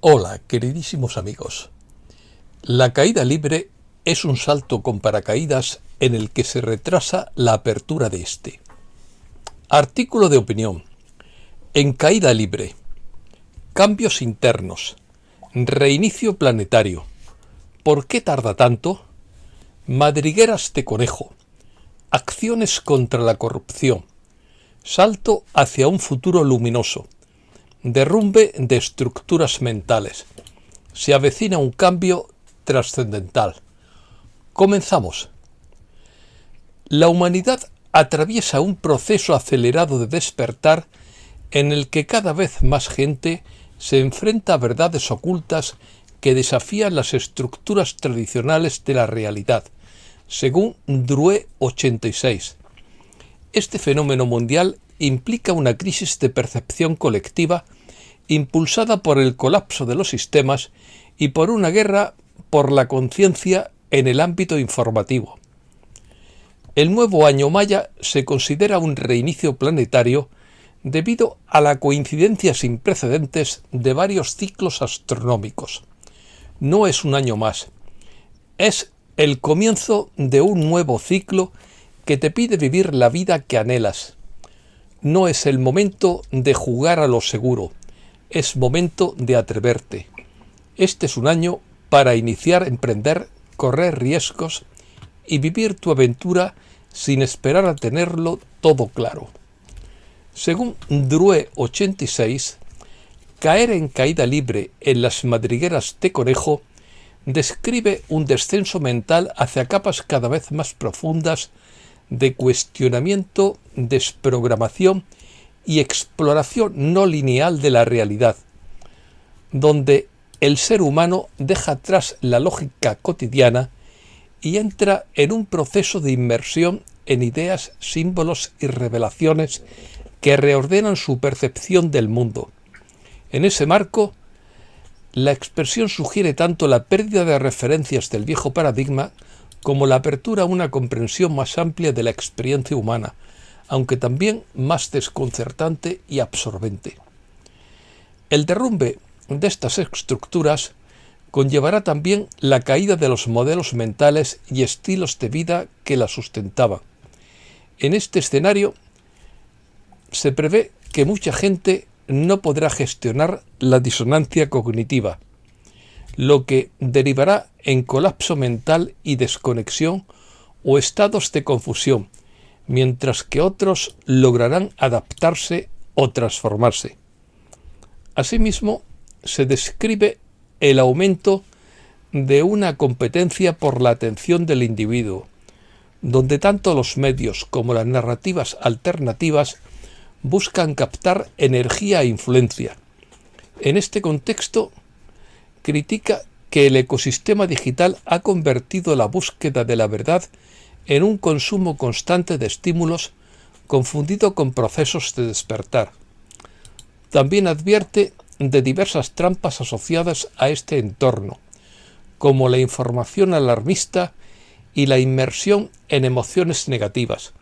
Hola, queridísimos amigos. La caída libre es un salto con paracaídas en el que se retrasa la apertura de este. Artículo de opinión. En caída libre. Cambios internos. Reinicio planetario. ¿Por qué tarda tanto? Madrigueras de conejo. Acciones contra la corrupción. Salto hacia un futuro luminoso. Derrumbe de estructuras mentales. Se avecina un cambio trascendental. Comenzamos. La humanidad atraviesa un proceso acelerado de despertar en el que cada vez más gente se enfrenta a verdades ocultas que desafían las estructuras tradicionales de la realidad, según Drouet 86. Este fenómeno mundial implica una crisis de percepción colectiva impulsada por el colapso de los sistemas y por una guerra por la conciencia en el ámbito informativo. El nuevo año maya se considera un reinicio planetario debido a la coincidencia sin precedentes de varios ciclos astronómicos. No es un año más, es el comienzo de un nuevo ciclo que te pide vivir la vida que anhelas. No es el momento de jugar a lo seguro, es momento de atreverte. Este es un año para iniciar, emprender, correr riesgos y vivir tu aventura sin esperar a tenerlo todo claro. Según Drouet 86, caer en caída libre en las madrigueras de conejo describe un descenso mental hacia capas cada vez más profundas de cuestionamiento, desprogramación y exploración no lineal de la realidad, donde el ser humano deja atrás la lógica cotidiana y entra en un proceso de inmersión en ideas, símbolos y revelaciones que reordenan su percepción del mundo. En ese marco, la expresión sugiere tanto la pérdida de referencias del viejo paradigma como la apertura a una comprensión más amplia de la experiencia humana, aunque también más desconcertante y absorbente. El derrumbe de estas estructuras conllevará también la caída de los modelos mentales y estilos de vida que la sustentaban. En este escenario se prevé que mucha gente no podrá gestionar la disonancia cognitiva, lo que derivará en colapso mental y desconexión o estados de confusión, mientras que otros lograrán adaptarse o transformarse. Asimismo, se describe el aumento de una competencia por la atención del individuo, donde tanto los medios como las narrativas alternativas buscan captar energía e influencia. En este contexto, critica que el ecosistema digital ha convertido la búsqueda de la verdad en un consumo constante de estímulos confundido con procesos de despertar. También advierte de diversas trampas asociadas a este entorno, como la información alarmista y la inmersión en emociones negativas.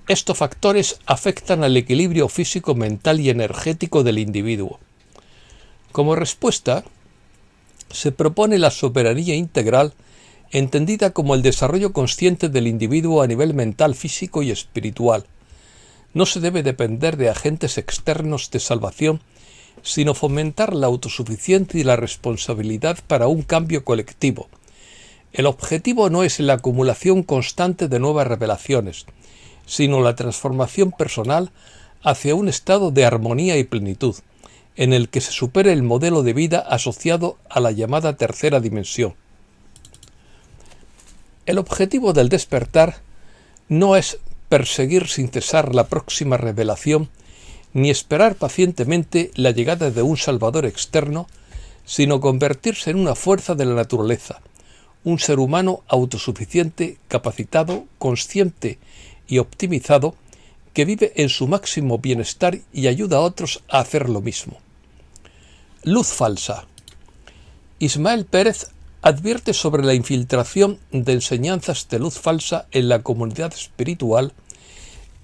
Estos factores afectan al equilibrio físico, mental y energético del individuo. Como respuesta, se propone la soberanía integral, entendida como el desarrollo consciente del individuo a nivel mental, físico y espiritual. No se debe depender de agentes externos de salvación, sino fomentar la autosuficiencia y la responsabilidad para un cambio colectivo. El objetivo no es la acumulación constante de nuevas revelaciones, sino la transformación personal hacia un estado de armonía y plenitud, en el que se supere el modelo de vida asociado a la llamada tercera dimensión. El objetivo del despertar no es perseguir sin cesar la próxima revelación, ni esperar pacientemente la llegada de un salvador externo, sino convertirse en una fuerza de la naturaleza, un ser humano autosuficiente, capacitado, consciente y optimizado, que vive en su máximo bienestar y ayuda a otros a hacer lo mismo. Luz falsa. Ismael Pérez advierte sobre la infiltración de enseñanzas de luz falsa en la comunidad espiritual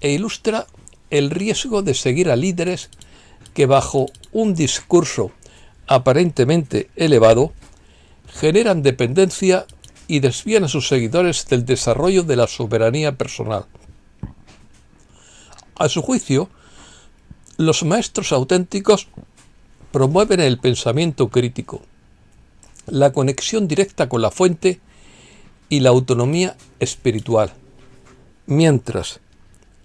e ilustra el riesgo de seguir a líderes que bajo un discurso aparentemente elevado, generan dependencia y desvían a sus seguidores del desarrollo de la soberanía personal. A su juicio, los maestros auténticos promueven el pensamiento crítico, la conexión directa con la fuente y la autonomía espiritual, mientras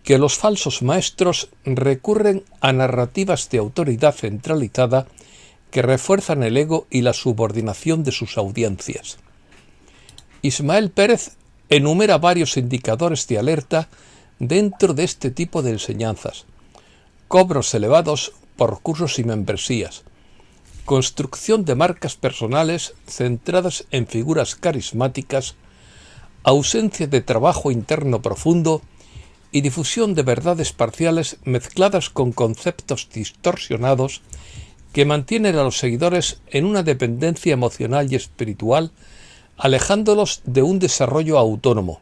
que los falsos maestros recurren a narrativas de autoridad centralizada que refuerzan el ego y la subordinación de sus audiencias. Ismael Pérez enumera varios indicadores de alerta dentro de este tipo de enseñanzas: cobros elevados por cursos y membresías, construcción de marcas personales centradas en figuras carismáticas, ausencia de trabajo interno profundo y difusión de verdades parciales mezcladas con conceptos distorsionados que mantienen a los seguidores en una dependencia emocional y espiritual, alejándolos de un desarrollo autónomo.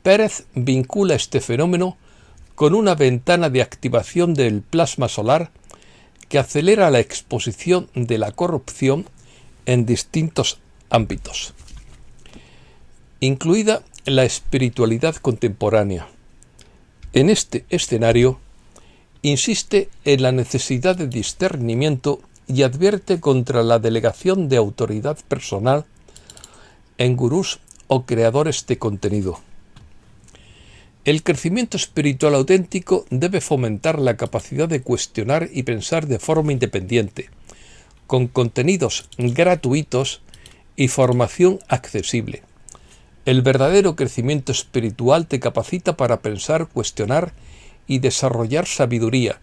Pérez vincula este fenómeno con una ventana de activación del plasma solar que acelera la exposición de la corrupción en distintos ámbitos, incluida la espiritualidad contemporánea. En este escenario, insiste en la necesidad de discernimiento y advierte contra la delegación de autoridad personal en gurús o creadores de contenido. El crecimiento espiritual auténtico debe fomentar la capacidad de cuestionar y pensar de forma independiente, con contenidos gratuitos y formación accesible. El verdadero crecimiento espiritual te capacita para pensar, cuestionar y desarrollar sabiduría,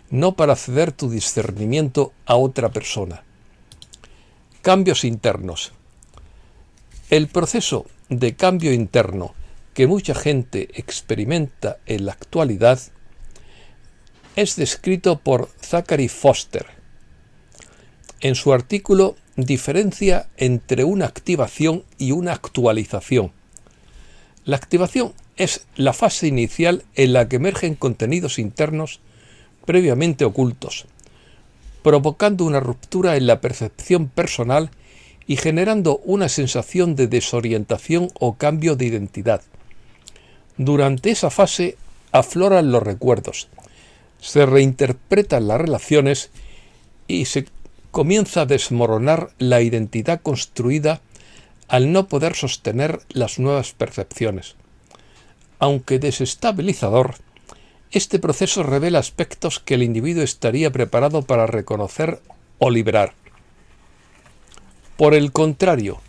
no para ceder tu discernimiento a otra persona. Cambios internos. El proceso de cambio interno que mucha gente experimenta en la actualidad es descrito por Zachary Foster. En su artículo diferencia entre una activación y una actualización. La activación es la fase inicial en la que emergen contenidos internos previamente ocultos, provocando una ruptura en la percepción personal y generando una sensación de desorientación o cambio de identidad. Durante esa fase afloran los recuerdos, se reinterpretan las relaciones y se comienza a desmoronar la identidad construida al no poder sostener las nuevas percepciones. Aunque desestabilizador, este proceso revela aspectos que el individuo estaría preparado para reconocer o liberar. Por el contrario,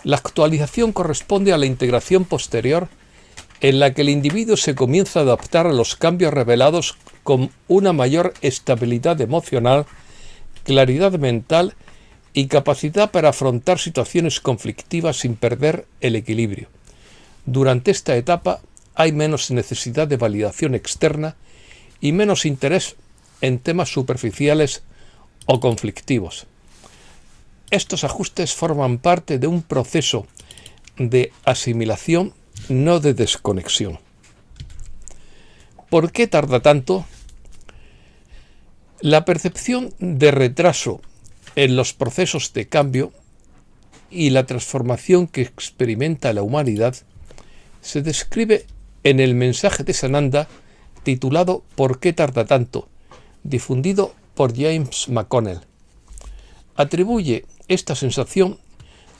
la actualización corresponde a la integración posterior en la que el individuo se comienza a adaptar a los cambios revelados con una mayor estabilidad emocional, claridad mental y capacidad para afrontar situaciones conflictivas sin perder el equilibrio. Durante esta etapa hay menos necesidad de validación externa y menos interés en temas superficiales o conflictivos. Estos ajustes forman parte de un proceso de asimilación, no de desconexión. ¿Por qué tarda tanto? La percepción de retraso en los procesos de cambio y la transformación que experimenta la humanidad se describe en el mensaje de Sananda titulado ¿Por qué tarda tanto?, difundido por James McConnell. Atribuye esta sensación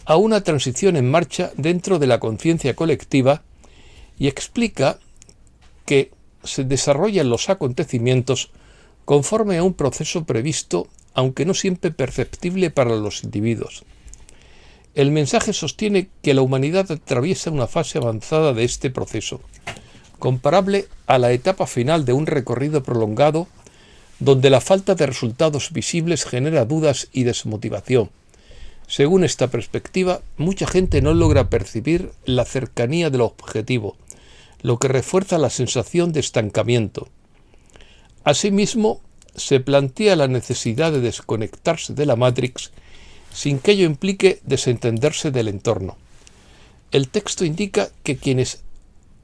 a una transición en marcha dentro de la conciencia colectiva y explica que se desarrollan los acontecimientos conforme a un proceso previsto, aunque no siempre perceptible para los individuos. El mensaje sostiene que la humanidad atraviesa una fase avanzada de este proceso, comparable a la etapa final de un recorrido prolongado, donde la falta de resultados visibles genera dudas y desmotivación. Según esta perspectiva, mucha gente no logra percibir la cercanía del objetivo, lo que refuerza la sensación de estancamiento. Asimismo, se plantea la necesidad de desconectarse de la Matrix sin que ello implique desentenderse del entorno. El texto indica que quienes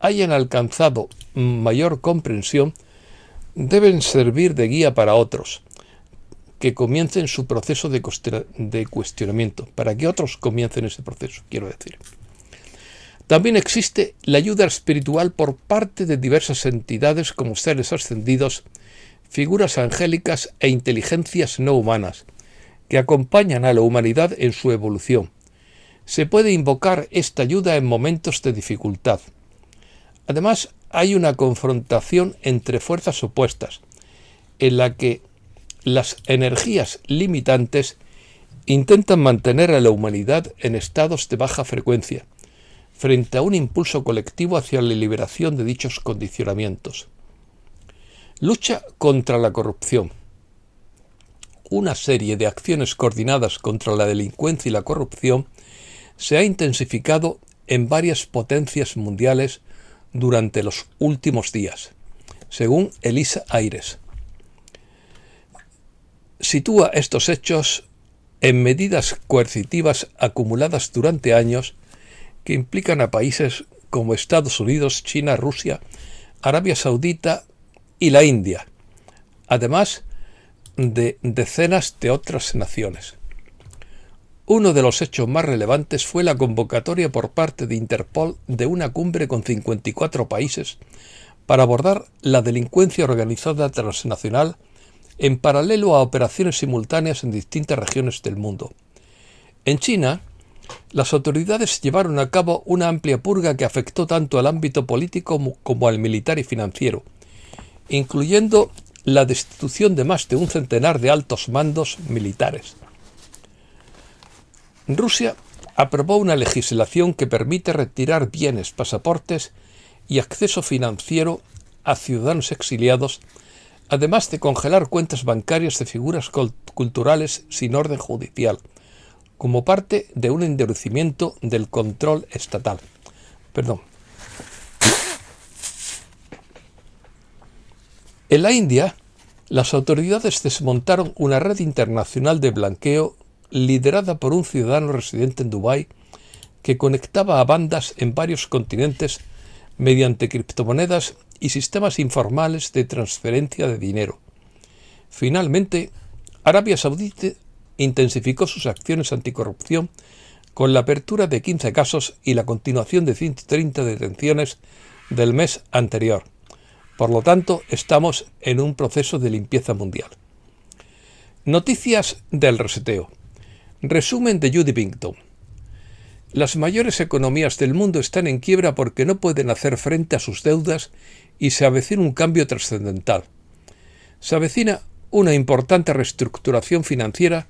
hayan alcanzado mayor comprensión deben servir de guía para otros, que comiencen su proceso de cuestionamiento, para que otros comiencen ese proceso, quiero decir. También existe la ayuda espiritual por parte de diversas entidades como seres ascendidos, figuras angélicas e inteligencias no humanas, que acompañan a la humanidad en su evolución. Se puede invocar esta ayuda en momentos de dificultad. Además, hay una confrontación entre fuerzas opuestas, en la que las energías limitantes intentan mantener a la humanidad en estados de baja frecuencia, frente a un impulso colectivo hacia la liberación de dichos condicionamientos. Lucha contra la corrupción. Una serie de acciones coordinadas contra la delincuencia y la corrupción se ha intensificado en varias potencias mundiales durante los últimos días, según Elisa Ayres. Sitúa estos hechos en medidas coercitivas acumuladas durante años que implican a países como Estados Unidos, China, Rusia, Arabia Saudita y la India, además de decenas de otras naciones. Uno de los hechos más relevantes fue la convocatoria por parte de Interpol de una cumbre con 54 países para abordar la delincuencia organizada transnacional en paralelo a operaciones simultáneas en distintas regiones del mundo. En China, las autoridades llevaron a cabo una amplia purga que afectó tanto al ámbito político como al militar y financiero, incluyendo la destitución de más de un centenar de altos mandos militares. Rusia aprobó una legislación que permite retirar bienes, pasaportes y acceso financiero a ciudadanos exiliados, además de congelar cuentas bancarias de figuras culturales sin orden judicial, como parte de un endurecimiento del control estatal. En la India, las autoridades desmontaron una red internacional de blanqueo liderada por un ciudadano residente en Dubái que conectaba a bandas en varios continentes mediante criptomonedas y sistemas informales de transferencia de dinero. Finalmente, Arabia Saudita intensificó sus acciones anticorrupción con la apertura de 15 casos y la continuación de 130 detenciones del mes anterior. Por lo tanto, estamos en un proceso de limpieza mundial. Noticias del reseteo. Resumen de Judy Pinkton. Las mayores economías del mundo están en quiebra porque no pueden hacer frente a sus deudas y se avecina un cambio trascendental. Se avecina una importante reestructuración financiera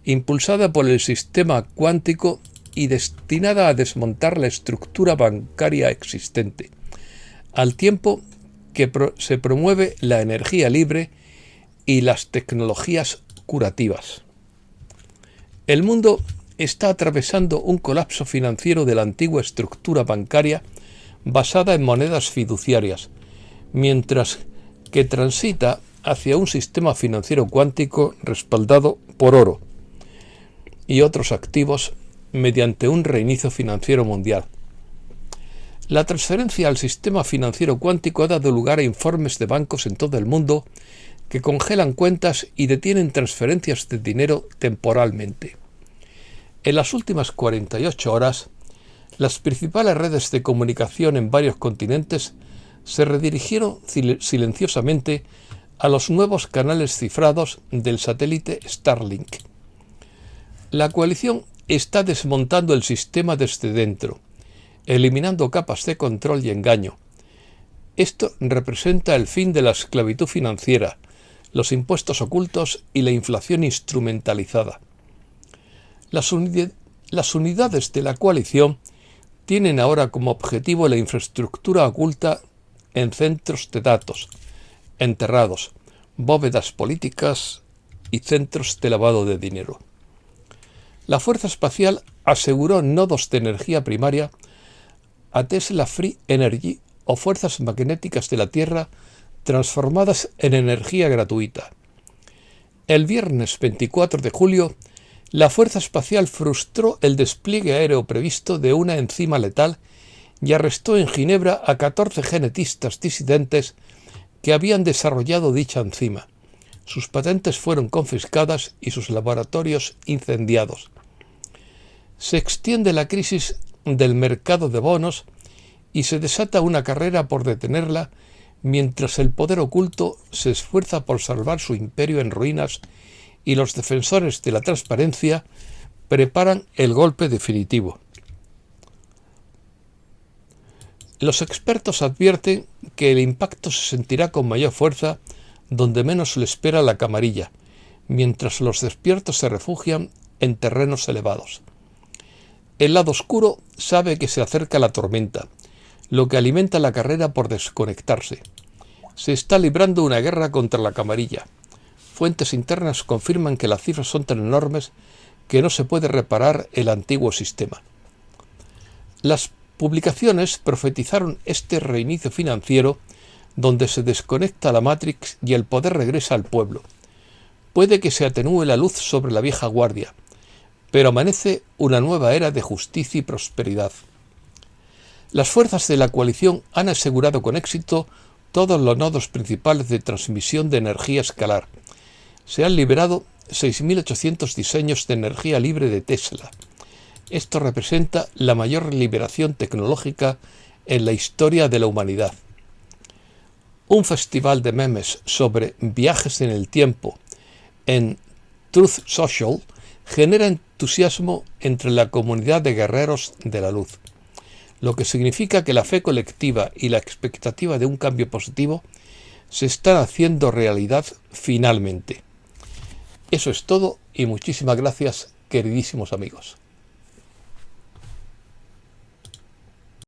impulsada por el sistema cuántico y destinada a desmontar la estructura bancaria existente, al tiempo que se promueve la energía libre y las tecnologías curativas. El mundo está atravesando un colapso financiero de la antigua estructura bancaria basada en monedas fiduciarias, mientras que transita hacia un sistema financiero cuántico respaldado por oro y otros activos mediante un reinicio financiero mundial. La transferencia al sistema financiero cuántico ha dado lugar a informes de bancos en todo el mundo que congelan cuentas y detienen transferencias de dinero temporalmente. En las últimas 48 horas, las principales redes de comunicación en varios continentes se redirigieron silenciosamente a los nuevos canales cifrados del satélite Starlink. La coalición está desmontando el sistema desde dentro, eliminando capas de control y engaño. Esto representa el fin de la esclavitud financiera, los impuestos ocultos y la inflación instrumentalizada. Las unidades de la coalición tienen ahora como objetivo la infraestructura oculta en centros de datos, enterrados, bóvedas políticas y centros de lavado de dinero. La Fuerza Espacial aseguró nodos de energía primaria a Tesla Free Energy o fuerzas magnéticas de la Tierra transformadas en energía gratuita. El viernes 24 de julio, la Fuerza Espacial frustró el despliegue aéreo previsto de una enzima letal y arrestó en Ginebra a 14 genetistas disidentes que habían desarrollado dicha enzima, Sus patentes fueron confiscadas y sus laboratorios incendiados. Se extiende la crisis del mercado de bonos y se desata una carrera por detenerla, mientras el poder oculto se esfuerza por salvar su imperio en ruinas y los defensores de la transparencia preparan el golpe definitivo. Los expertos advierten que el impacto se sentirá con mayor fuerza donde menos le espera la camarilla, mientras los despiertos se refugian en terrenos elevados. El lado oscuro sabe que se acerca la tormenta, lo que alimenta la carrera por desconectarse. Se está librando una guerra contra la camarilla. Fuentes internas confirman que las cifras son tan enormes que no se puede reparar el antiguo sistema. Las publicaciones profetizaron este reinicio financiero donde se desconecta la Matrix y el poder regresa al pueblo. Puede que se atenúe la luz sobre la vieja guardia, pero amanece una nueva era de justicia y prosperidad. Las fuerzas de la coalición han asegurado con éxito todos los nodos principales de transmisión de energía escalar. Se han liberado 6.800 diseños de energía libre de Tesla. Esto representa la mayor liberación tecnológica en la historia de la humanidad. Un festival de memes sobre viajes en el tiempo en Truth Social genera entusiasmo entre la comunidad de guerreros de la luz, lo que significa que la fe colectiva y la expectativa de un cambio positivo se están haciendo realidad finalmente. Eso es todo y muchísimas gracias, queridísimos amigos.